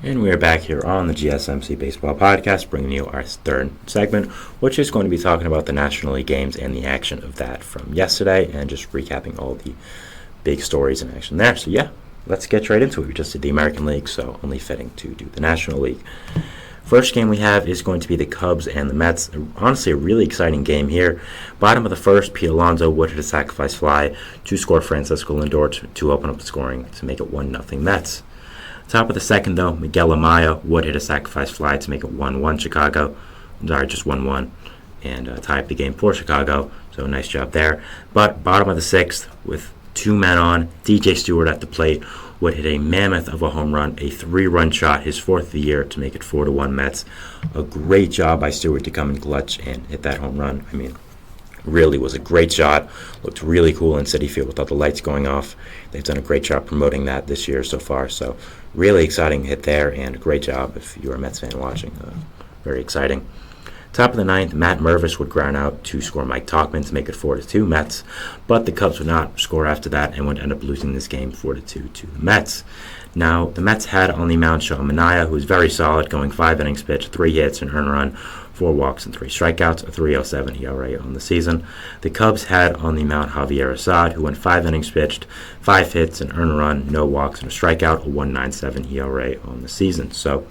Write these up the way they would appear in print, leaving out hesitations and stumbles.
And we are back here on the GSMC Baseball Podcast, bringing you our third segment, which is going to be talking about the National League games and the action of that from yesterday, and just recapping all the big stories in action there. So yeah, let's get right into it. We just did the American League, so only fitting to do the National League. First game we have is going to be the Cubs and the Mets. Honestly, a really exciting game here. Bottom of the first, Pete Alonso would hit a sacrifice fly to score Francisco Lindor to open up the scoring to make it 1-0 Mets. Top of the second, though, Miguel Amaya would hit a sacrifice fly to make it 1-1 Chicago. Sorry, just 1-1, and tie up the game for Chicago. So nice job there. But bottom of the sixth, with 2 men on, DJ Stewart at the plate would hit a mammoth of a home run, a 3-run shot, his 4th of the year, to make it 4-1 Mets. A great job by Stewart to come in clutch and hit that home run. I mean, really was a great shot. Looked really cool in Citi Field with all the lights going off. They've done a great job promoting that this year so far. So really exciting hit there, and a great job if you're a Mets fan watching. Very exciting. Top of the ninth, Matt Mervis would ground out to score Mike Tauchman to make it 4-2 Mets, but the Cubs would not score after that and would end up losing this game 4-2 to the Mets. Now, the Mets had on the mound Sean Manaea, who was very solid, going 5 innings pitched, 3 hits, an earned run, 4 walks, and 3 strikeouts, a 3.07 ERA on the season. The Cubs had on the mound Javier Assad, who went 5 innings pitched, 5 hits, an earned run, no walks, and a strikeout, a 1.97 ERA on the season. So,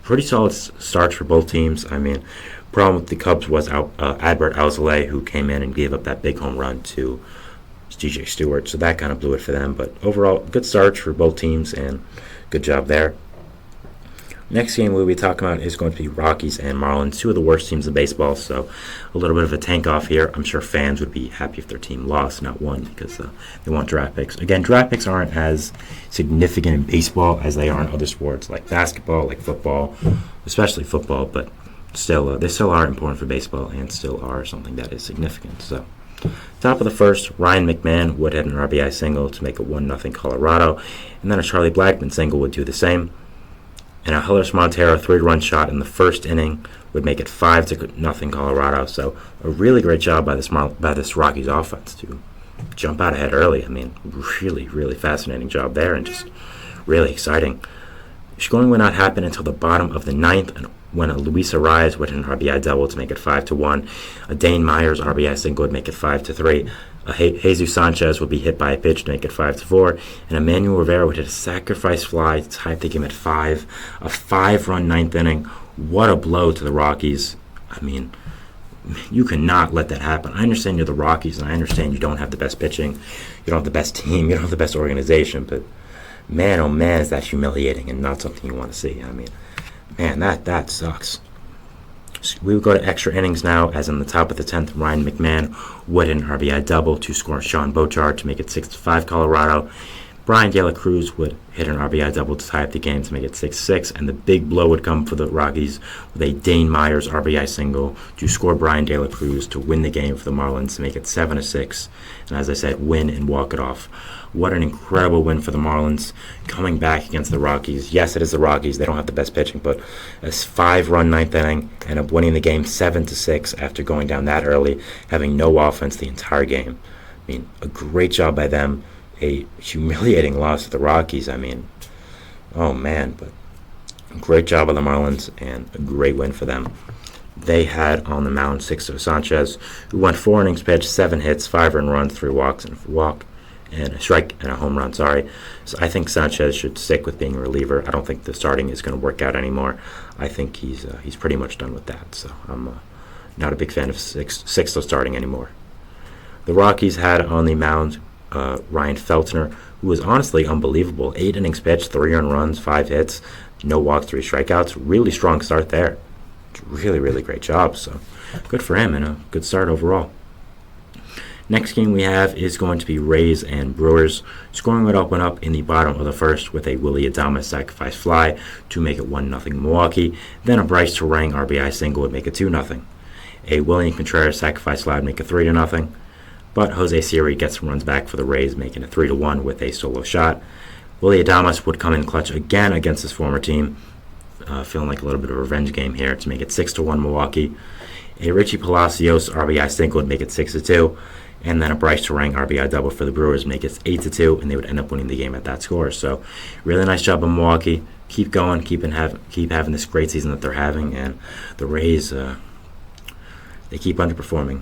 pretty solid starts for both teams. I mean, problem with the Cubs was Adbert Alzolay, who came in and gave up that big home run to DJ Stewart, so that kind of blew it for them. But overall, good starts for both teams, and good job there. Next game we'll be talking about is going to be Rockies and Marlins, 2 of the worst teams in baseball, so a little bit of a tank off here. I'm sure fans would be happy if their team lost, not won, because they want draft picks. Again, draft picks aren't as significant in baseball as they are in other sports like basketball, like football, especially football, but still, they still are important for baseball and still are something that is significant. So, top of the first, Ryan McMahon would hit an RBI single to make it 1-0 Colorado, and then a Charlie Blackmon single would do the same. And a Hellas Montero 3-run shot in the first inning would make it 5-0 Colorado. So a really great job by this Rockies offense to jump out ahead early. I mean, really, really fascinating job there, and just really exciting. Scoring would not happen until the bottom of the ninth, when a Luis Arraez would hit an RBI double to make it 5-1. A Dane Myers RBI single would make it 5-3. A Jesus Sanchez would be hit by a pitch to make it 5-4, and Emmanuel Rivera would hit a sacrifice fly to tie the game at 5. A 5-run ninth inning. What a blow to the Rockies. I mean, you cannot let that happen. I understand you're the Rockies, and I understand you don't have the best pitching, you don't have the best team, you don't have the best organization, but man, oh man, is that humiliating and not something you want to see. I mean, man, that sucks. We would go to extra innings now, as in the top of the 10th, Ryan McMahon would hit an RBI double to score Sean Bochard to make it 6-5 Colorado. Brian De La Cruz would hit an RBI double to tie up the game to make it 6-6, and the big blow would come for the Rockies with a Dane Myers RBI single to score Brian De La Cruz to win the game for the Marlins to make it 7-6, and as I said, win and walk it off. What an incredible win for the Marlins, coming back against the Rockies. Yes, it is the Rockies. They don't have the best pitching, but a 5-run ninth inning, and up winning the game 7-6 after going down that early, having no offense the entire game. I mean, a great job by them. A humiliating loss to the Rockies. I mean, oh man, but great job of the Marlins and a great win for them. They had on the mound Sixto Sanchez, who went 4 innings pitched, 7 hits, 5 earned runs, 3 walks, and a strike and a home run. So I think Sanchez should stick with being a reliever. I don't think the starting is going to work out anymore. I think he's pretty much done with that. So I'm not a big fan of Sixto starting anymore. The Rockies had on the mound Ryan Feltner, who was honestly unbelievable. 8 innings pitched, 3 earned runs, 5 hits, no walks, 3 strikeouts. Really strong start there. Really, really great job. So good for him, and a good start overall. Next game we have is going to be Rays and Brewers. Scoring would open up in the bottom of the first with a Willy Adames sacrifice fly to make it 1-0 Milwaukee. Then a Bryce Terang RBI single would make it 2-0. A William Contreras sacrifice fly would make it 3-0. But Jose Siri gets some runs back for the Rays, making it 3-1 with a solo shot. Willy Adames would come in clutch again against his former team, feeling like a little bit of a revenge game here to make it 6-1 Milwaukee. A Richie Palacios RBI single would make it 6-2, and then a Bryce Terang RBI double for the Brewers make it 8-2, and they would end up winning the game at that score. So really nice job of Milwaukee keep going, keep having this great season that they're having, and the Rays, they keep underperforming.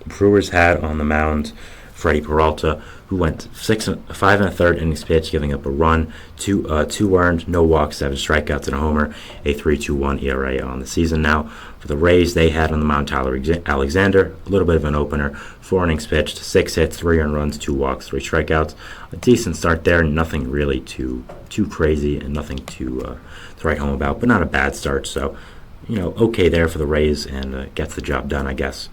Brewers had on the mound Freddie Peralta, who went 5 1/3 innings pitched, giving up a run, two earned, no walks, 7 strikeouts, and a homer, a 3.21 ERA on the season. Now, for the Rays, they had on the mound Tyler Alexander, a little bit of an opener, 4 innings pitched, 6 hits, 3 earned runs, 2 walks, 3 strikeouts. A decent start there, nothing really too crazy, and nothing to write home about, but not a bad start. So, okay there for the Rays, and gets the job done, I guess.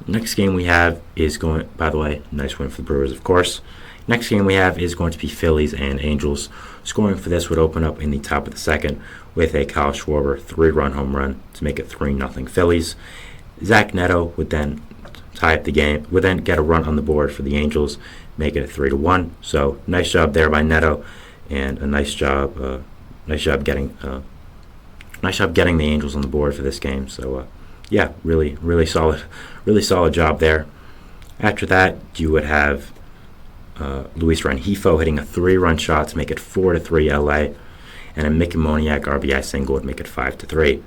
Next game we have is going, by the way, nice win for the Brewers, of course. Next game we have is going to be Phillies and Angels. Scoring for this would open up in the top of the second with a Kyle Schwarber 3-run home run to make it 3-0 Phillies. Zach Neto would then tie up the game, would then get a run on the board for the Angels, make it a 3-1. So nice job there by Neto, and a nice job getting the Angels on the board for this game. So yeah, really solid job there. After that, you would have Luis Rengifo hitting a 3-run shot to make it 4-3 LA, and a Mickey Moniak RBI single would make it 5-3.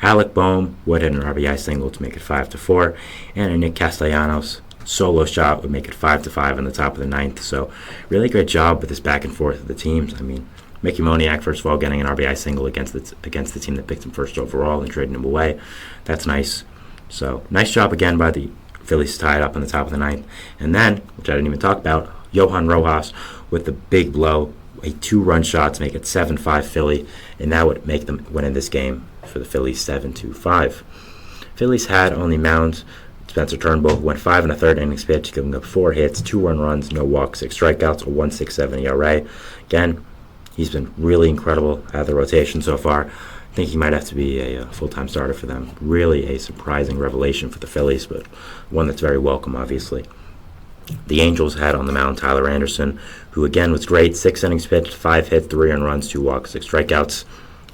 Alec Boehm would hit an RBI single to make it 5-4, and a Nick Castellanos solo shot would make it 5-5 in the top of the 9th. So really great job with this back and forth of the teams. I mean, Mickey Moniak, first of all, getting an RBI single against the team that picked him first overall and trading him away. That's nice. So nice job again by the Phillies, tied up in the top of the 9th. And then, which I didn't even talk about, Johan Rojas with the big blow, a 2-run shot to make it 7-5 Philly, and that would make them win in this game for the Phillies 7-5. Phillies had on the mound Spencer Turnbull, who went 5 1/3 innings pitched, giving up 4 hits, 2 earned runs, no walks, 6 strikeouts, a 1.67 ERA. Again, he's been really incredible out of the rotation so far. I think he might have to be a full-time starter for them. Really a surprising revelation for the Phillies, but one that's very welcome, obviously. The Angels had on the mound Tyler Anderson, who again was great. 6 innings pitched, 5 hits, 3 earned runs, 2 walks, 6 strikeouts.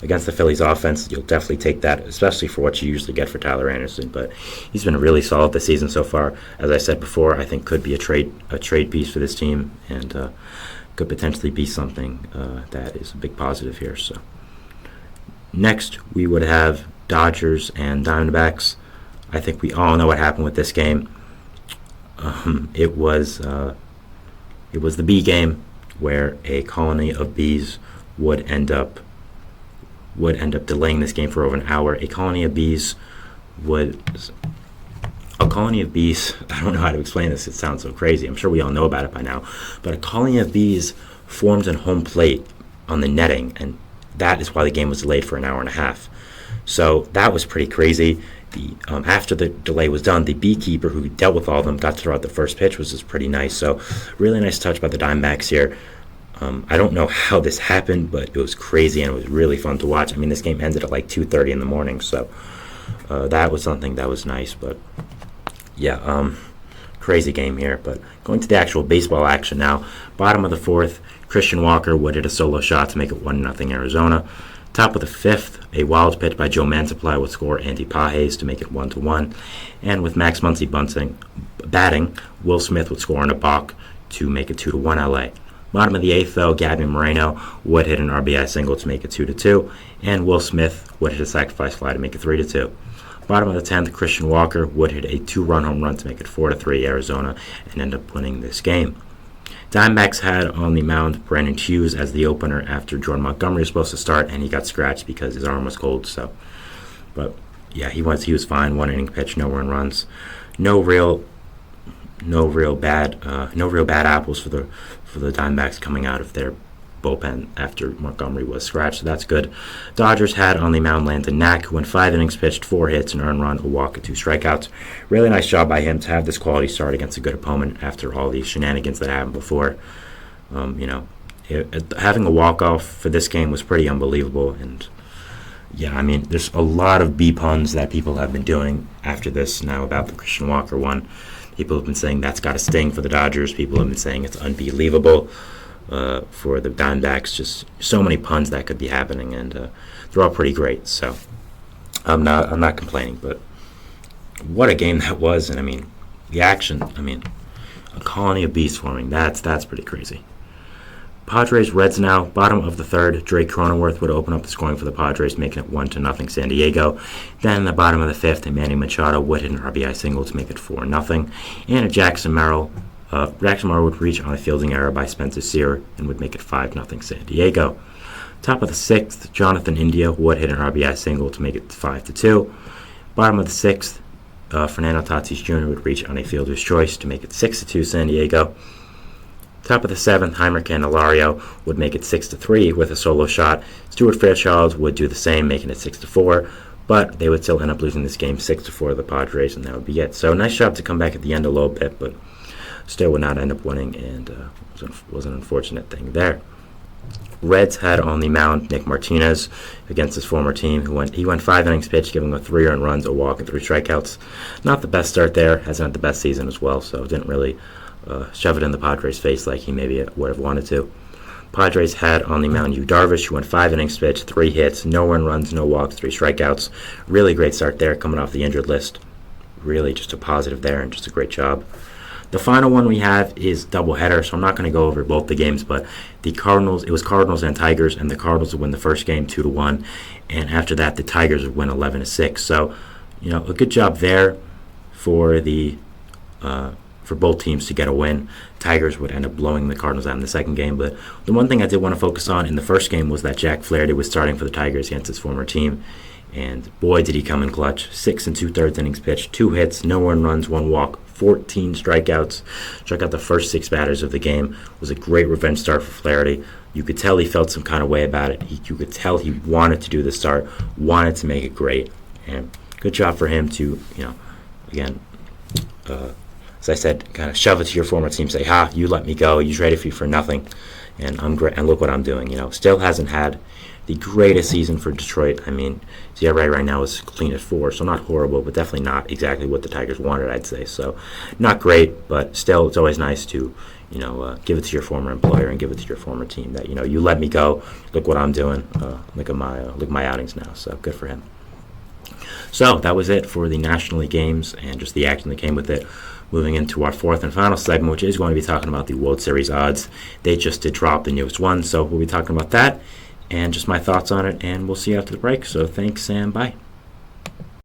Against the Phillies offense, you'll definitely take that, especially for what you usually get for Tyler Anderson. But he's been really solid this season so far. As I said before, I think could be a trade piece for this team, and could potentially be something that is a big positive here. So next, we would have Dodgers and Diamondbacks. I think we all know what happened with this game. It was the bee game, where a colony of bees would end up delaying this game for over an hour. A colony of bees, I don't know how to explain this, it sounds so crazy, I'm sure we all know about it by now, but a colony of bees formed in home plate on the netting, and that is why the game was delayed for an hour and a half. So that was pretty crazy. After the delay was done, the beekeeper who dealt with all of them got to throw out the first pitch, which was pretty nice. So really nice touch by the Diamondbacks here. I don't know how this happened, but it was crazy, and it was really fun to watch. I mean, this game ended at like 2:30 in the morning, so that was something that was nice. But yeah, crazy game here. But going to the actual baseball action now. Bottom of the 4th, Christian Walker would hit a solo shot to make it 1-0 Arizona. Top of the 5th, a wild pitch by Joe Mantiply would score Andy Pages to make it 1-1. And with Max Muncy batting, Will Smith would score on a balk to make it 2-1 LA. Bottom of the 8th, though, Gabby Moreno would hit an RBI single to make it 2-2, and Will Smith would hit a sacrifice fly to make it 3-2. Bottom of the 10th, Christian Walker would hit a 2-run home run to make it 4-3 Arizona and end up winning this game. Diamondbacks had on the mound Brandon Hughes as the opener after Jordan Montgomery was supposed to start, and he got scratched because his arm was cold. But yeah, he was fine. 1 inning pitch, no earned runs, no real bad apples for the Diamondbacks coming out of their bullpen after Montgomery was scratched, so that's good. Dodgers had on the mound Landon Knack, who went 5 innings pitched, 4 hits, an earned run, a walk, and 2 strikeouts. Really nice job by him to have this quality start against a good opponent after all the shenanigans that happened before. Having a walk-off for this game was pretty unbelievable, and yeah, I mean, there's a lot of B puns that people have been doing after this now about the Christian Walker one. People have been saying that's got a sting for the Dodgers. People have been saying it's unbelievable for the Diamondbacks. Just so many puns that could be happening, and they're all pretty great. So I'm not complaining, but what a game that was. And I mean, the action. I mean, a colony of bees forming. That's pretty crazy. Padres Reds now, bottom of the third. Drake Cronenworth would open up the scoring for the Padres, making it 1-0 San Diego. Then in the bottom of the fifth, Manny Machado would hit an RBI single to make it 4-0. And Jackson Merrill would reach on a fielding error by Spencer Sear and would make it 5-0 San Diego. Top of the sixth, Jonathan India would hit an RBI single to make it 5-2. Bottom of the sixth, Fernando Tatis Jr. would reach on a fielder's choice to make it 6-2 San Diego. Top of the seventh, Heimer Candelario would make it 6-3 with a solo shot. Stuart Fairchild would do the same, making it 6-4, but they would still end up losing this game 6-4 to the Padres, and that would be it. So nice job to come back at the end a little bit, but still would not end up winning, and was an unfortunate thing there. Reds had on the mound Nick Martinez against his former team. He went 5 innings pitched, giving up 3 earned runs, a walk, and 3 strikeouts. Not the best start there. Hasn't had the best season as well, so didn't really shove it in the Padres' face like he maybe would have wanted to. Padres had on the mound Yu Darvish, who went 5 innings pitched, 3 hits, no earned runs, no walks, 3 strikeouts. Really great start there, coming off the injured list. Really just a positive there and just a great job. The final one we have is doubleheader, so I'm not going to go over both the games, but it was Cardinals and Tigers, and the Cardinals would win the first game 2-1, and after that the Tigers would win 11-6. So, a good job there for both teams to get a win. Tigers would end up blowing the Cardinals out in the second game, but the one thing I did want to focus on in the first game was that Jack Flaherty was starting for the Tigers against his former team, and boy did he come in clutch. 6 2/3 innings pitched, 2 hits, no earned runs, 1 walk, 14 strikeouts. Struck out the first 6 batters of the game. It was a great revenge start for Flaherty. You could tell he felt some kind of way about it. You could tell he wanted to do the start, wanted to make it great, and good job for him to, again, as I said, kind of shove it to your former team, say, you let me go, you traded me for nothing, and I'm great, and look what I'm doing. Still hasn't had the greatest season for Detroit. I mean, his ERA right now is clean at 4, so not horrible, but definitely not exactly what the Tigers wanted, I'd say. So not great, but still, it's always nice to, give it to your former employer and give it to your former team that, you let me go, look what I'm doing, look at my outings now. So good for him. So that was it for the National League games and just the action that came with it. Moving into our fourth and final segment, which is going to be talking about the World Series odds. They just did drop the newest one, so we'll be talking about that and just my thoughts on it, and we'll see you after the break. So thanks and bye.